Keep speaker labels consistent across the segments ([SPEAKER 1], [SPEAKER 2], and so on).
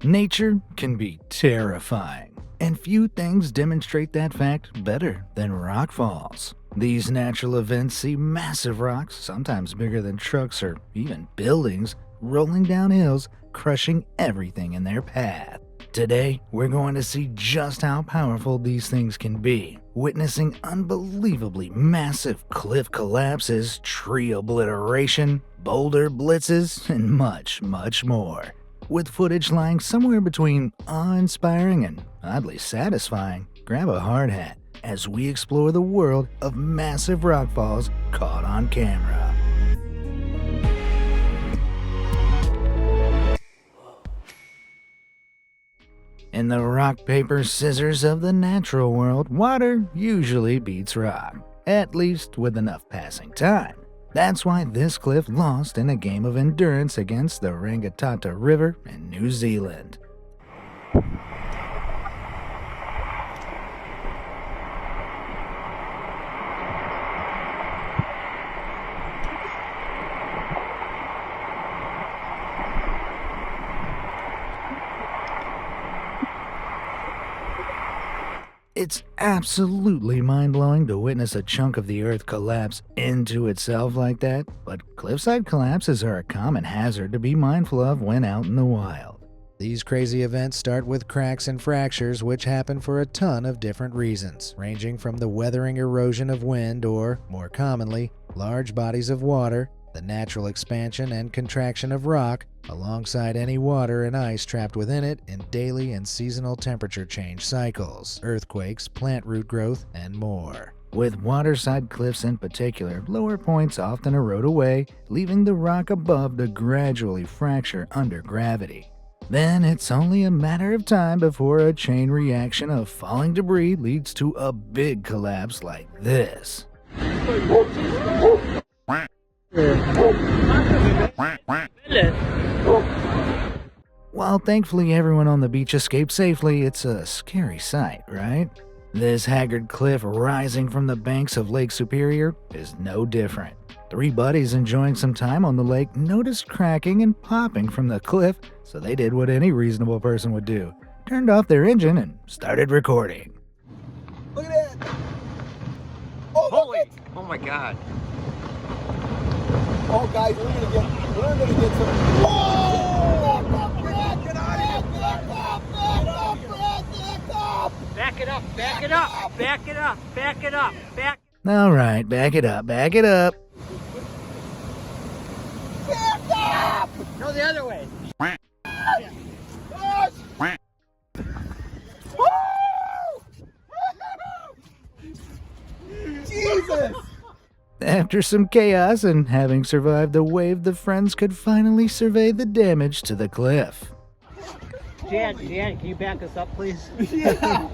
[SPEAKER 1] Nature can be terrifying, and few things demonstrate that fact better than rockfalls. These natural events see massive rocks, sometimes bigger than trucks or even buildings, rolling down hills, crushing everything in their path. Today, we're going to see just how powerful these things can be, witnessing unbelievably massive cliff collapses, tree obliteration, boulder blitzes, and much, much more. With footage lying somewhere between awe-inspiring and oddly satisfying, grab a hard hat as we explore the world of massive rockfalls caught on camera. In the rock, paper, scissors of the natural world, water usually beats rock, at least with enough passing time. That's why this cliff lost in a game of endurance against the Rangitata River in New Zealand. It's absolutely mind-blowing to witness a chunk of the earth collapse into itself like that, but cliffside collapses are a common hazard to be mindful of when out in the wild.
[SPEAKER 2] These crazy events start with cracks and fractures, which happen for a ton of different reasons, ranging from the weathering erosion of wind or, more commonly, large bodies of water, the natural expansion and contraction of rock, alongside any water and ice trapped within it in daily and seasonal temperature change cycles, earthquakes, plant root growth, and more.
[SPEAKER 1] With waterside cliffs in particular, lower points often erode away, leaving the rock above to gradually fracture under gravity. Then it's only a matter of time before a chain reaction of falling debris leads to a big collapse like this. While thankfully everyone on the beach escaped safely, it's a scary sight, right? This haggard cliff rising from the banks of Lake Superior is no different. Three buddies enjoying some time on the lake noticed cracking and popping from the cliff, so they did what any reasonable person would do. Turned off their engine and started recording.
[SPEAKER 3] Look at that! Oh, holy! Oh my god. Oh guys, we're gonna get some. Whoa! Back it up! Back it up! Back it up! Back it up! Back.
[SPEAKER 1] All right, back it up, back it up.
[SPEAKER 3] Back up! No, the other way. Jesus!
[SPEAKER 1] After some chaos and having survived the wave, the friends could finally survey the damage to the cliff.
[SPEAKER 3] Jan, can you back us up, please? Yeah.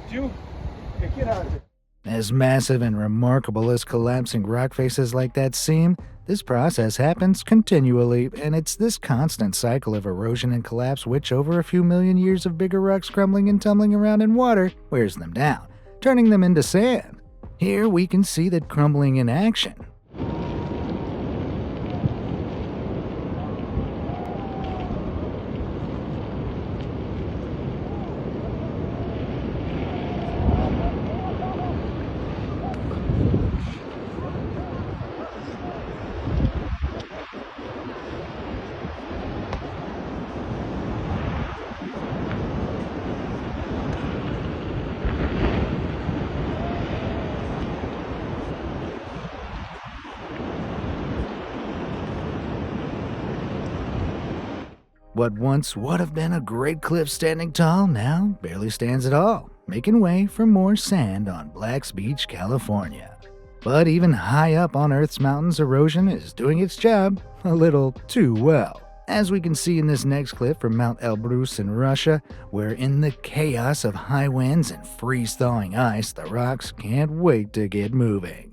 [SPEAKER 3] Get out of it.
[SPEAKER 1] As massive and remarkable as collapsing rock faces like that seem, this process happens continually, and it's this constant cycle of erosion and collapse which, over a few million years of bigger rocks crumbling and tumbling around in water, wears them down, turning them into sand. Here we can see that crumbling in action. What once would have been a great cliff standing tall now barely stands at all, making way for more sand on Black's Beach, California. But even high up on Earth's mountains, erosion is doing its job a little too well. As we can see in this next clip from Mount Elbrus in Russia, where in the chaos of high winds and freeze-thawing ice, the rocks can't wait to get moving.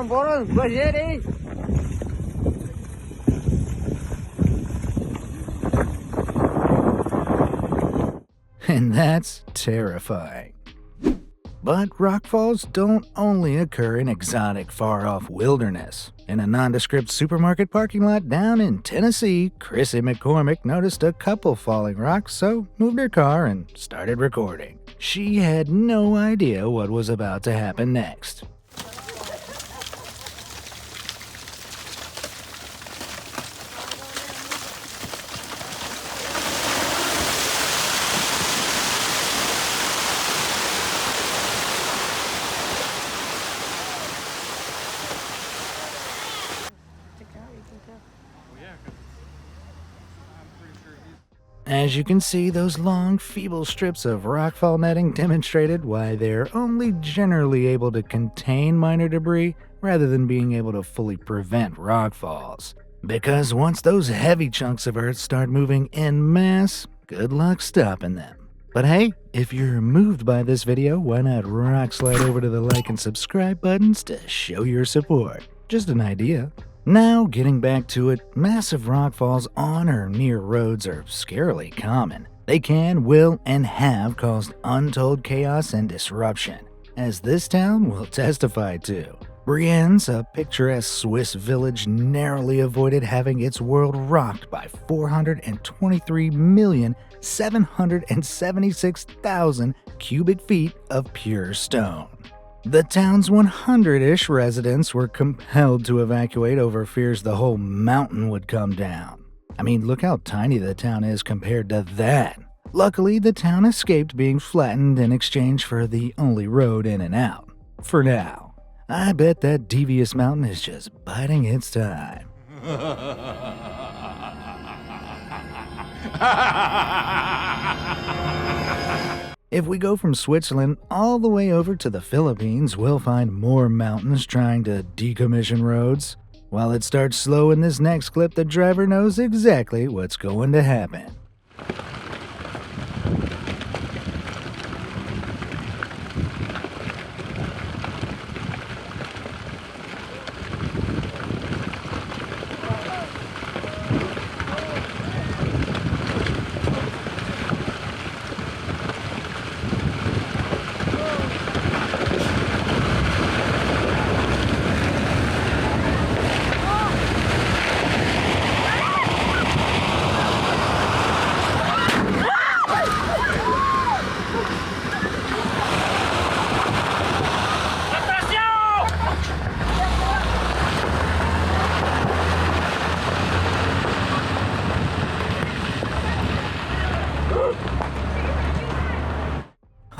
[SPEAKER 3] Boron, Bajeri!
[SPEAKER 1] and that's terrifying. But rockfalls don't only occur in exotic, far-off wilderness. In a nondescript supermarket parking lot down in Tennessee, Chrissy McCormick noticed a couple falling rocks, so moved her car and started recording. She had no idea what was about to happen next. As you can see, those long, feeble strips of rockfall netting demonstrated why they're only generally able to contain minor debris rather than being able to fully prevent rockfalls. Because once those heavy chunks of earth start moving en masse, good luck stopping them. But hey, if you're moved by this video, why not rock slide over to the like and subscribe buttons to show your support? Just an idea. Now, getting back to it, massive rockfalls on or near roads are scarily common. They can, will, and have caused untold chaos and disruption, as this town will testify to. Brienne's, a picturesque Swiss village, narrowly avoided having its world rocked by 423,776,000 cubic feet of pure stone. The town's 100-ish residents were compelled to evacuate over fears the whole mountain would come down. I mean, look how tiny the town is compared to that. Luckily, the town escaped being flattened in exchange for the only road in and out. For now. I bet that devious mountain is just biding its time. If we go from Switzerland all the way over to the Philippines, we'll find more mountains trying to decommission roads. While it starts slow in this next clip, the driver knows exactly what's going to happen.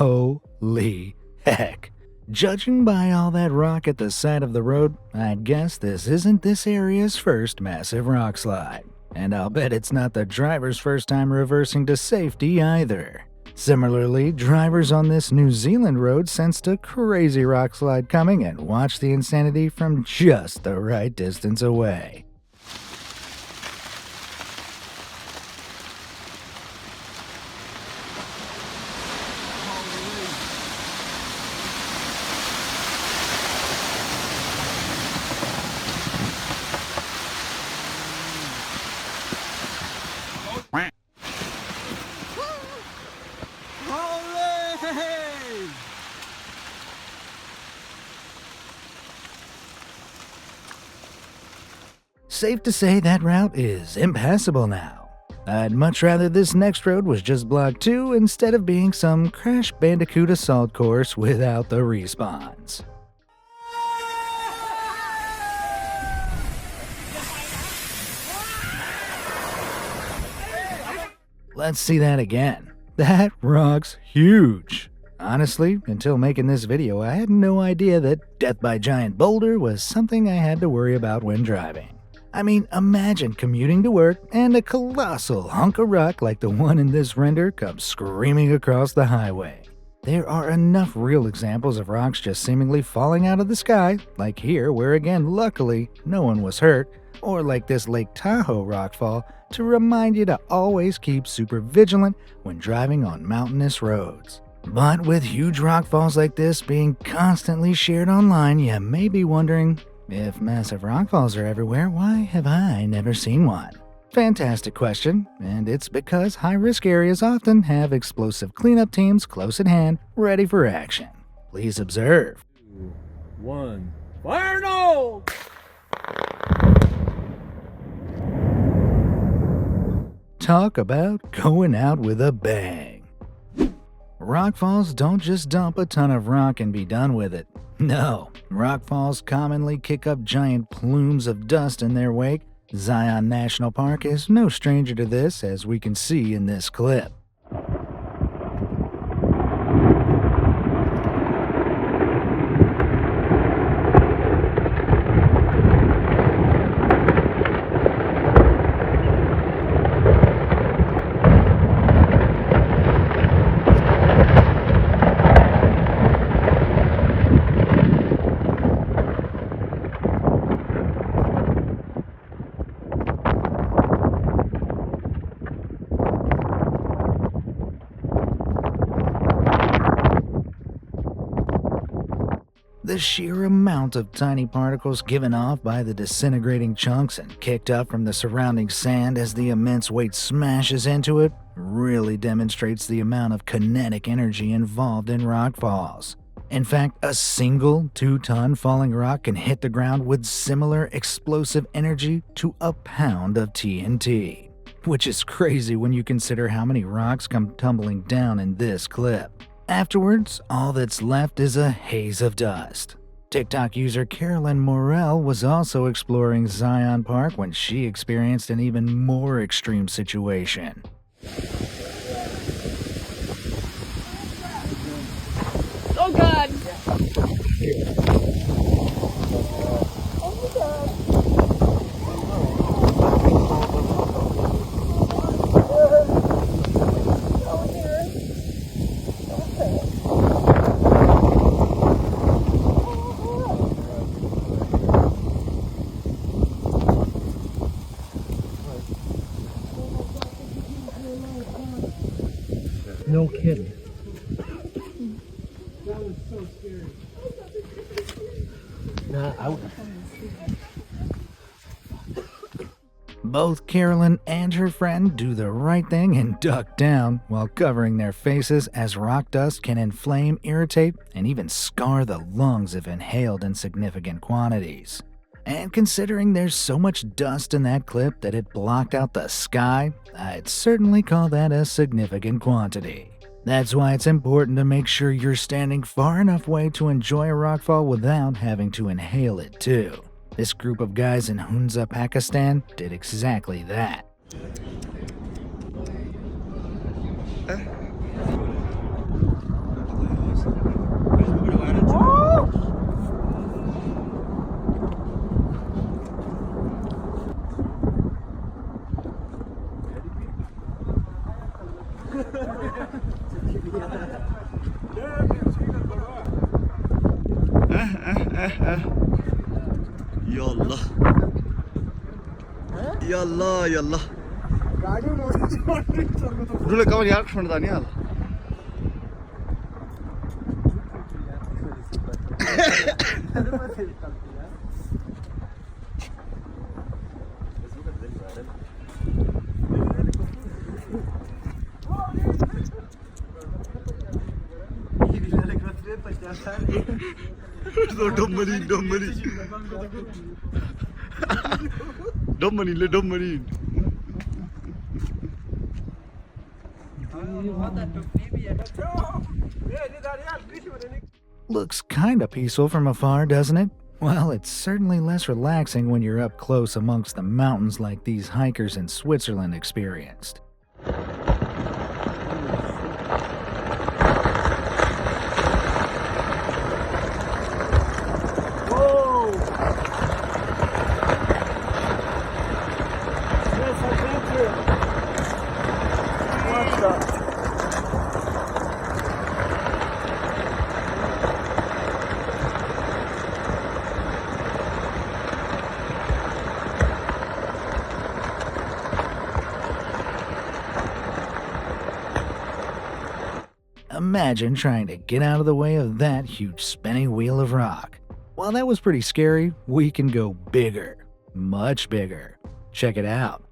[SPEAKER 1] Holy heck. Judging by all that rock at the side of the road, I'd guess this isn't this area's first massive rock slide. And I'll bet it's not the driver's first time reversing to safety either. Similarly, drivers on this New Zealand road sensed a crazy rock slide coming and watched the insanity from just the right distance away. Safe to say that route is impassable now. I'd much rather this next road was just blocked too instead of being some Crash Bandicoot assault course without the respawns. Let's see that again. That rock's huge. Honestly, until making this video, I had no idea that death by giant boulder was something I had to worry about when driving. I mean, imagine commuting to work and a colossal hunk of rock like the one in this render comes screaming across the highway. There are enough real examples of rocks just seemingly falling out of the sky, like here where again luckily no one was hurt, or like this Lake Tahoe rockfall, to remind you to always keep super vigilant when driving on mountainous roads. But with huge rockfalls like this being constantly shared online, you may be wondering, if massive rockfalls are everywhere, why have I never seen one? Fantastic question, and it's because high-risk areas often have explosive cleanup teams close at hand, ready for action. Please observe.
[SPEAKER 3] 2, 1, fire no!
[SPEAKER 1] Talk about going out with a bang. Rockfalls don't just dump a ton of rock and be done with it. No, rockfalls commonly kick up giant plumes of dust in their wake. Zion National Park is no stranger to this, as we can see in this clip. The sheer amount of tiny particles given off by the disintegrating chunks and kicked up from the surrounding sand as the immense weight smashes into it really demonstrates the amount of kinetic energy involved in rockfalls. In fact, a single 2-ton falling rock can hit the ground with similar explosive energy to a pound of TNT, which is crazy when you consider how many rocks come tumbling down in this clip. Afterwards, all that's left is a haze of dust. TikTok user Carolyn Morell was also exploring Zion Park when she experienced an even more extreme situation.
[SPEAKER 4] Oh God!
[SPEAKER 3] No kidding.
[SPEAKER 4] That was so scary.
[SPEAKER 3] Nah, I would.
[SPEAKER 1] Both Carolyn and her friend do the right thing and duck down while covering their faces, as rock dust can inflame, irritate, and even scar the lungs if inhaled in significant quantities. And considering there's so much dust in that clip that it blocked out the sky, I'd certainly call that a significant quantity. That's why it's important to make sure you're standing far enough away to enjoy a rockfall without having to inhale it too. This group of guys in Hunza, Pakistan did exactly that.
[SPEAKER 5] Yallah. Yallah, yallah. Dulu kamu yaar khanda nahi ala. Don't marine. Don't marine.
[SPEAKER 1] Looks kinda peaceful from afar, doesn't it? Well, it's certainly less relaxing when you're up close amongst the mountains like these hikers in Switzerland experienced. Imagine trying to get out of the way of that huge spinning wheel of rock. While that was pretty scary, we can go bigger. Much bigger. Check it out.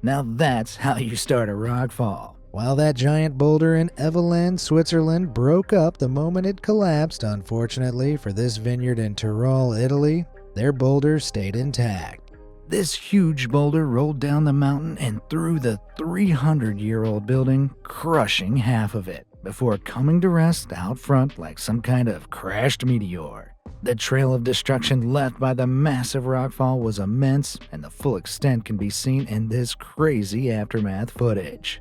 [SPEAKER 1] Now that's how you start a rockfall.
[SPEAKER 2] While that giant boulder in Evelyn, Switzerland broke up the moment it collapsed, unfortunately for this vineyard in Tyrol, Italy, their boulder stayed intact.
[SPEAKER 1] This huge boulder rolled down the mountain and through the 300-year-old building, crushing half of it, before coming to rest out front like some kind of crashed meteor. The trail of destruction left by the massive rockfall was immense, and the full extent can be seen in this crazy aftermath footage.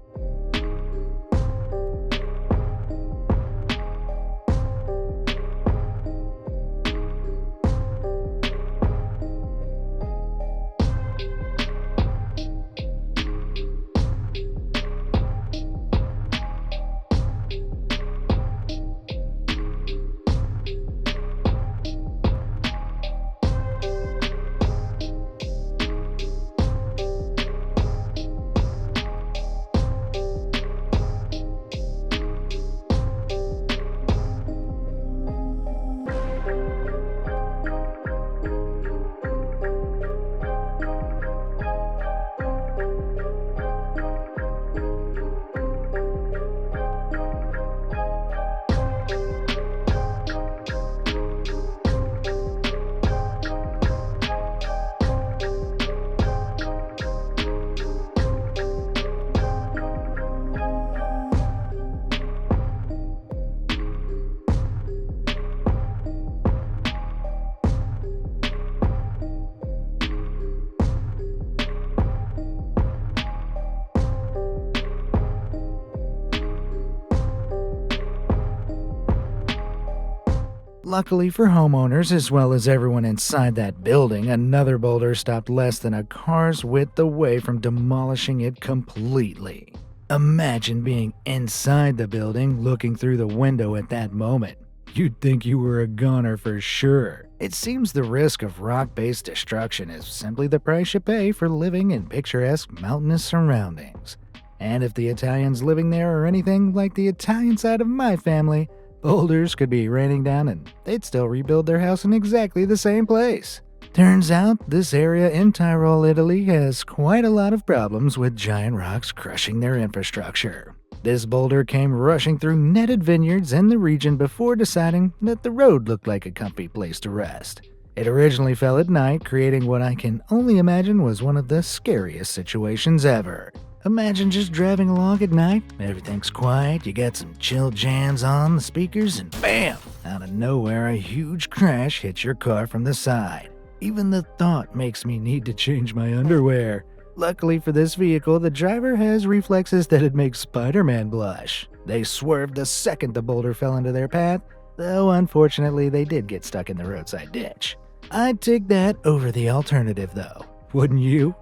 [SPEAKER 1] Luckily for homeowners as well as everyone inside that building, another boulder stopped less than a car's width away from demolishing it completely. Imagine being inside the building looking through the window at that moment. You'd think you were a goner for sure. It seems the risk of rock-based destruction is simply the price you pay for living in picturesque mountainous surroundings. And if the Italians living there are anything like the Italian side of my family, boulders could be raining down and they'd still rebuild their house in exactly the same place. Turns out this area in Tyrol, Italy has quite a lot of problems with giant rocks crushing their infrastructure. This boulder came rushing through netted vineyards in the region before deciding that the road looked like a comfy place to rest. It originally fell at night, creating what I can only imagine was one of the scariest situations ever. Imagine just driving along at night, everything's quiet, you got some chill jams on the speakers, and bam! Out of nowhere, a huge crash hits your car from the side. Even the thought makes me need to change my underwear. Luckily for this vehicle, the driver has reflexes that'd make Spider-Man blush. They swerved the second the boulder fell into their path, though unfortunately they did get stuck in the roadside ditch. I'd take that over the alternative though, wouldn't you?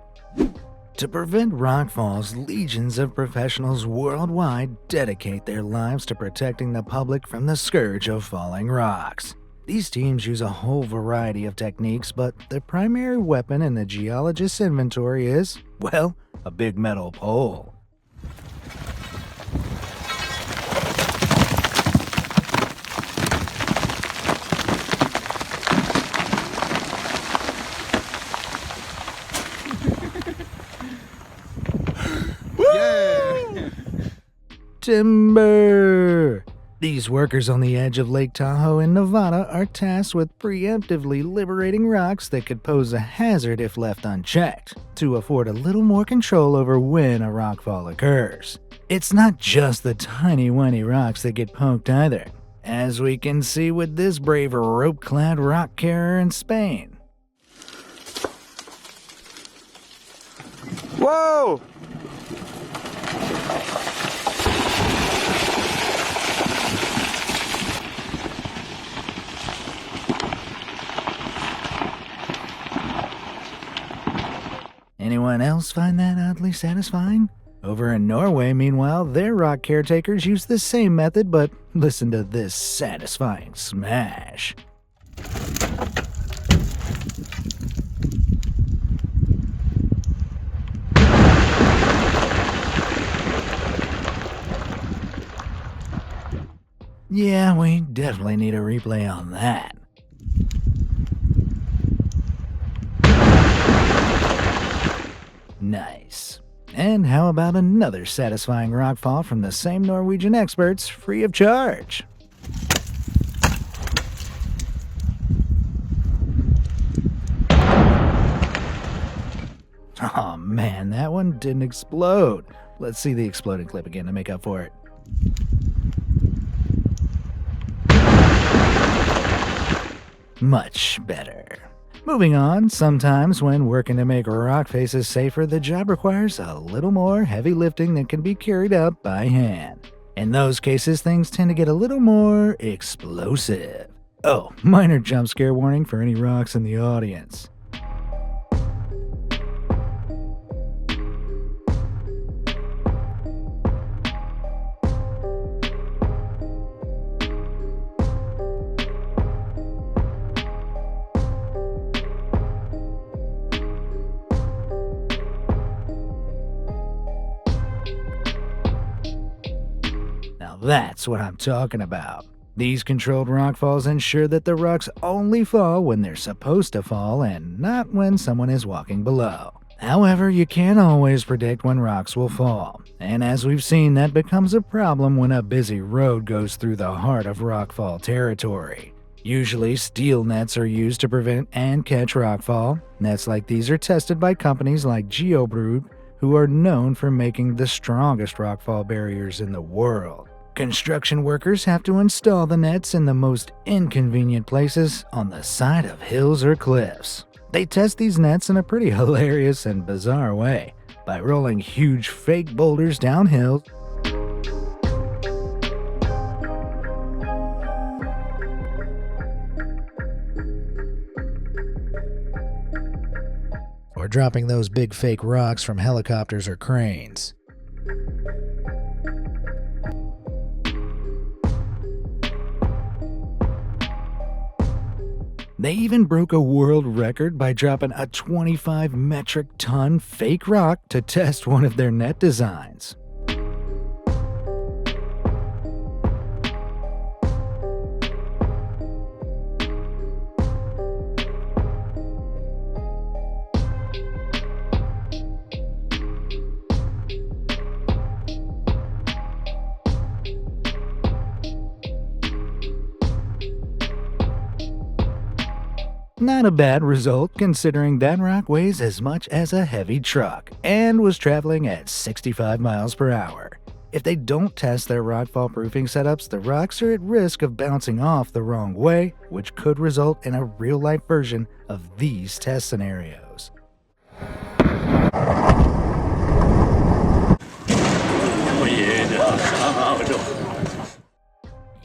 [SPEAKER 1] To prevent rockfalls, legions of professionals worldwide dedicate their lives to protecting the public from the scourge of falling rocks. These teams use a whole variety of techniques, but the primary weapon in the geologist's inventory is, well, a big metal pole. Timber! These workers on the edge of Lake Tahoe in Nevada are tasked with preemptively liberating rocks that could pose a hazard if left unchecked, to afford a little more control over when a rockfall occurs. It's not just the tiny-whiny rocks that get poked either, as we can see with this brave rope-clad rock carrier in Spain.
[SPEAKER 3] Whoa!
[SPEAKER 1] Anyone else find that oddly satisfying? Over in Norway, meanwhile, their rock caretakers use the same method, but listen to this satisfying smash. Yeah, we definitely need a replay on that. Nice. And how about another satisfying rockfall from the same Norwegian experts, free of charge? Oh man, that one didn't explode. Let's see the exploding clip again to make up for it. Much better. Moving on, sometimes when working to make rock faces safer, the job requires a little more heavy lifting that can be carried out by hand. In those cases, things tend to get a little more explosive. Oh, minor jump scare warning for any rocks in the audience. Now that's what I'm talking about. These controlled rockfalls ensure that the rocks only fall when they're supposed to fall and not when someone is walking below. However, you can't always predict when rocks will fall, and as we've seen, that becomes a problem when a busy road goes through the heart of rockfall territory. Usually, steel nets are used to prevent and catch rockfall. Nets like these are tested by companies like GeoBrood, who are known for making the strongest rockfall barriers in the world. Construction workers have to install the nets in the most inconvenient places on the side of hills or cliffs. They test these nets in a pretty hilarious and bizarre way by rolling huge fake boulders downhill,
[SPEAKER 2] or dropping those big fake rocks from helicopters or cranes.
[SPEAKER 1] They even broke a world record by dropping a 25 metric ton fake rock to test one of their net designs. Not a bad result considering that rock weighs as much as a heavy truck and was traveling at 65 miles per hour. If they don't test their rockfall proofing setups, the rocks are at risk of bouncing off the wrong way, which could result in a real-life version of these test scenarios.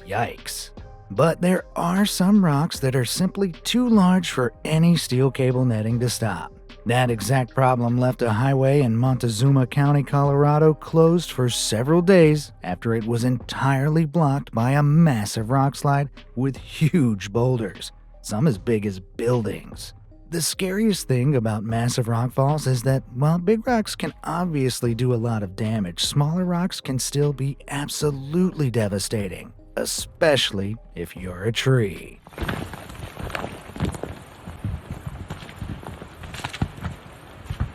[SPEAKER 1] Yikes. But there are some rocks that are simply too large for any steel cable netting to stop. That exact problem left a highway in Montezuma County, Colorado closed for several days after it was entirely blocked by a massive rock slide with huge boulders, some as big as buildings. The scariest thing about massive rockfalls is that while big rocks can obviously do a lot of damage, smaller rocks can still be absolutely devastating, especially if you're a tree.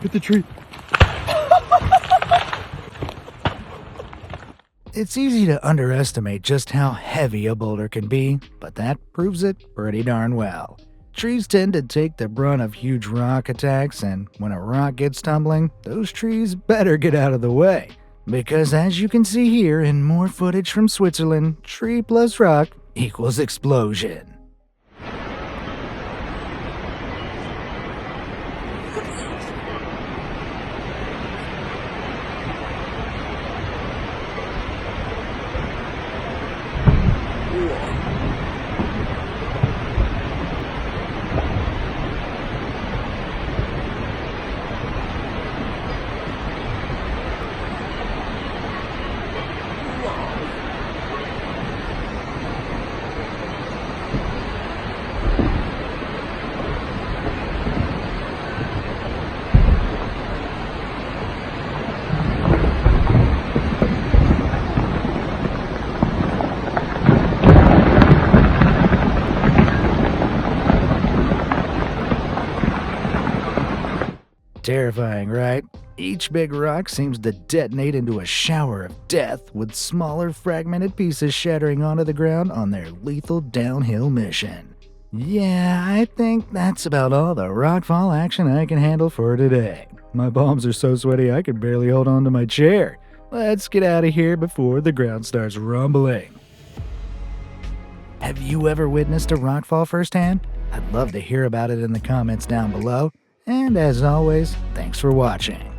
[SPEAKER 5] Hit the tree.
[SPEAKER 1] It's easy to underestimate just how heavy a boulder can be, but that proves it pretty darn well. Trees tend to take the brunt of huge rock attacks, and when a rock gets tumbling, those trees better get out of the way. Because as you can see here in more footage from Switzerland, tree plus rock equals explosion. Terrifying, right? Each big rock seems to detonate into a shower of death, with smaller fragmented pieces shattering onto the ground on their lethal downhill mission. Yeah, I think that's about all the rockfall action I can handle for today. My palms are so sweaty I can barely hold on to my chair. Let's get out of here before the ground starts rumbling. Have you ever witnessed a rockfall firsthand? I'd love to hear about it in the comments down below. And as always, thanks for watching.